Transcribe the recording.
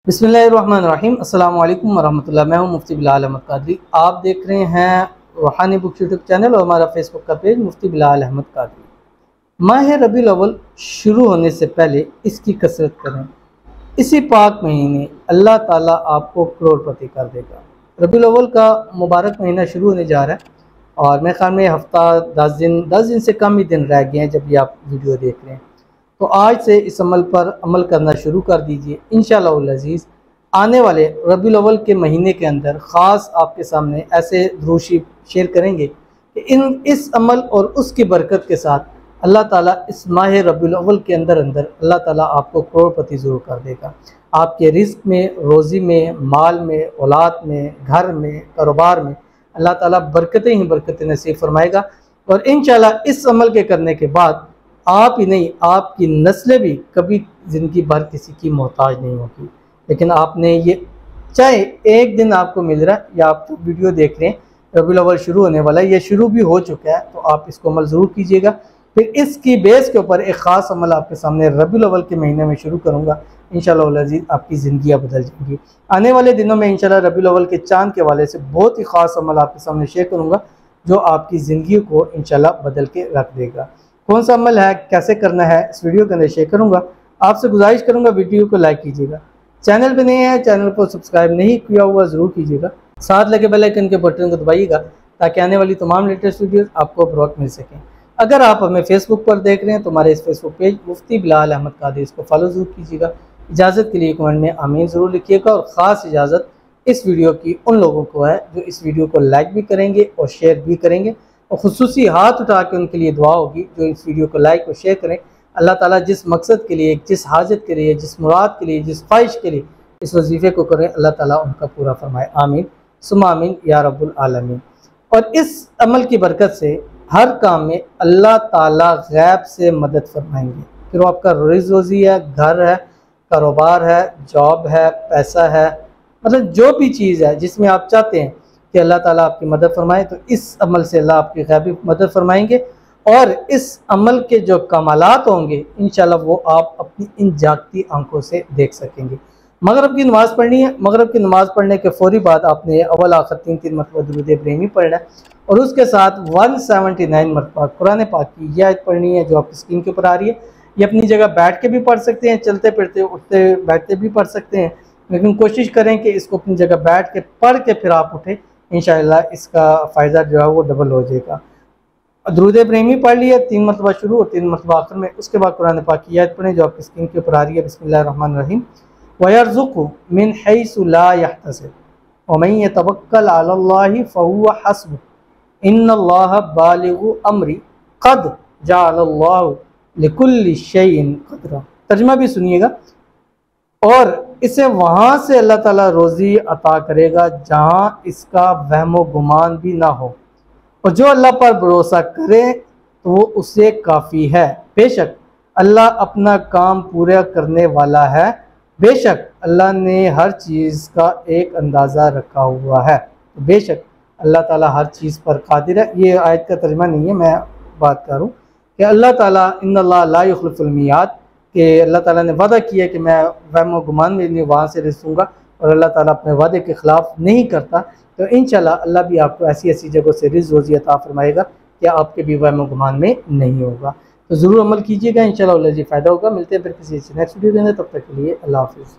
बिस्मिल्लाहिर्रहमानिर्रहीम। अस्सलाम वालेकुम वरहमतुल्लाह। मैं हूं मुफ्ती बिलाल अहमद कादरी। आप देख रहे हैं रूहानी बुक्स यूट्यूब चैनल और हमारा फेसबुक का पेज मुफ्ती बिलाल अहमद कादरी। माह रबीउल अव्वल शुरू होने से पहले इसकी कसरत करें। इसी पाक महीने अल्लाह ताला आपको करोड़पति कर देगा। रबीउल अव्वल का मुबारक महीना शुरू होने जा रहा है और मेरे ख्याल में हफ्ता 10 दिन से कम ही दिन रह गए हैं जब ये आप वीडियो देख रहे हैं। तो आज से इस अमल पर अमल करना शुरू कर दीजिए। इंशाअल्लाह अज़ीज़ आने वाले रबीउल अव्वल के महीने के अंदर ख़ास आपके सामने ऐसे दुरूशी शेयर करेंगे कि इस अमल और उसकी बरकत के साथ अल्लाह ताला इस माह रबीउल अव्वल के अंदर अल्लाह ताला आपको करोड़पति ज़रूर कर देगा। आपके रिज़्क़ में, रोज़ी में, माल में, औलाद में, घर में, कारोबार में अल्लाह ताला बरकतें ही बरकतें नसीब फरमाएगा। और इंशाअल्लाह इस अमल के करने के बाद आप ही नहीं, आपकी नस्लें भी कभी ज़िंदगी भर किसी की मोहताज नहीं होगी। लेकिन आपने ये, चाहे एक दिन आपको मिल रहा है या आप तो वीडियो देख रहे हैं, रबीउल अव्वल शुरू होने वाला है, ये शुरू भी हो चुका है, तो आप इसको अमल ज़रूर कीजिएगा। फिर इसकी बेस के ऊपर एक ख़ास अमल आपके सामने रबीउल अव्वल के महीने में शुरू करूँगा। इंशाअल्लाह अज़ीज़ आपकी ज़िंदगियाँ बदल जाएंगी। आने वाले दिनों में इंशाअल्लाह रबीउल अव्वल के चाँद के हवाले से बहुत ही ख़ास अमल आपके सामने शेयर करूँगा जो आपकी ज़िंदगी को इंशाअल्लाह बदल के रख देगा। कौन सा अमल है, कैसे करना है, इस वीडियो के अंदर शेयर करूँगा। आपसे गुजारिश करूँगा वीडियो को लाइक कीजिएगा। चैनल पे नए हैं, चैनल को सब्सक्राइब नहीं किया हुआ ज़रूर कीजिएगा। साथ लगे बेल आइकन के बटन को दबाइएगा ताकि आने वाली तमाम लेटेस्ट वीडियोस आपको बर वक्त मिल सकें। अगर आप हमें फेसबुक पर देख रहे हैं तो हमारे इस फेसबुक पेज मुफ्ती बिलाल अहमद कादरी, इसको फॉलो ज़रूर कीजिएगा। इजाज़त के लिए कमेंट में आमीन ज़रूर लिखिएगा। और ख़ास इजाज़त इस वीडियो की उन लोगों को है जो इस वीडियो को लाइक भी करेंगे और शेयर भी करेंगे, और खुसूसी हाथ उठा के उनके लिए दुआ होगी जो इस वीडियो को लाइक और शेयर करें। अल्लाह ताला जिस मकसद के लिए, जिस हाजत के लिए, जिस मुराद के लिए, जिस ख्वाहिश के लिए इस वजीफ़े को करें, अल्लाह ताला उनका पूरा फरमाए। आमीन सुम्मा आमीन या रब्बुल आलमीन। और इस अमल की बरकत से हर काम में अल्लाह ताला गैब से मदद फरमाएंगे। फिर वो आपका रिज़्क़ रोज़ी है, घर है, कारोबार है, जॉब है, पैसा है, मतलब जो भी चीज़ है जिसमें आप चाहते हैं कि अल्लाह ताला आपकी मदद फरमाए, तो इस अमल से अल्लाह आपकी गैबी मदद फरमाएंगे। और इस अमल के जो कमालात होंगे इंशाअल्लाह वो आप अपनी इन जागती आंखों से देख सकेंगे। मगरिब की नमाज़ पढ़नी है। मगरिब की नमाज़ पढ़ने के फ़ौरी बाद आपने अव्वल आखिर 3 मरतबा दुरूद इब्राहिमी पढ़ना है और उसके साथ 179 मरतबा कुरान पाक की यह आयत पढ़नी है जो आपकी स्क्रीन के ऊपर आ रही है। ये अपनी जगह बैठ के भी पढ़ सकते हैं, चलते फिरते, उठते बैठते भी पढ़ सकते हैं, लेकिन कोशिश करें कि इसको अपनी जगह बैठ के पढ़ के फिर आप उठें। इंशाअल्लाह इसका फ़ायदा जो है वो डबल हो जाएगा। दुरूद इब्राहिमी पढ़ लिया 3 मरतबा शुरू और 3 मरतबा आखिर में, उसके बाद कुरान पाक की आयत पढ़ें जो आपकी स्क्रीन के ऊपर आ रही है। बिस्मिल्लाहिर्रहमानिर्रहीम। वयर्ज़ुक़ु मिन हैसु ला यहतसिब वमन यतवक्कल अलल्लाहि फहुव हस्बुह इन्नल्लाहा बालिगु अम्री क़द जअलल्लाहु लिकुल्लि शैइन क़दरा। तर्जुमा भी सुनिएगा। और इसे वहाँ से अल्लाह ताला रोज़ी अता करेगा जहाँ इसका वहमो गुमान भी ना हो, और जो अल्लाह पर भरोसा करे तो वो उसे काफ़ी है। बेशक अल्लाह अपना काम पूरा करने वाला है। बेशक अल्लाह ने हर चीज़ का एक अंदाज़ा रखा हुआ है। तो बेशक अल्लाह ताला हर चीज़ पर कादिर है। ये आयत का तर्जुमा नहीं है, मैं बात कर रहा हूँ कि अल्लाह ताला इन्नल्लाह ला युखलिफुल मियाद, कि अल्लाह ताला ने वादा किया कि मैं वहम गुमान में नहीं वहाँ से रिज़्क़ दूँगा, और अल्लाह ताला अपने वादे के ख़िलाफ़ नहीं करता। तो इंशाअल्लाह अल्लाह भी आपको ऐसी ऐसी जगहों से रिज़्क़ रोज़ी अता फरमाएगा कि आपके भी वहम गुमान में नहीं होगा। तो ज़रूर अमल कीजिएगा, इंशाअल्लाह फ़ायदा होगा। मिलते हैं फिर किसी नेक्स्ट वीडियो के अंदर, तब तक के लिए अल्लाह हाफ़िज़।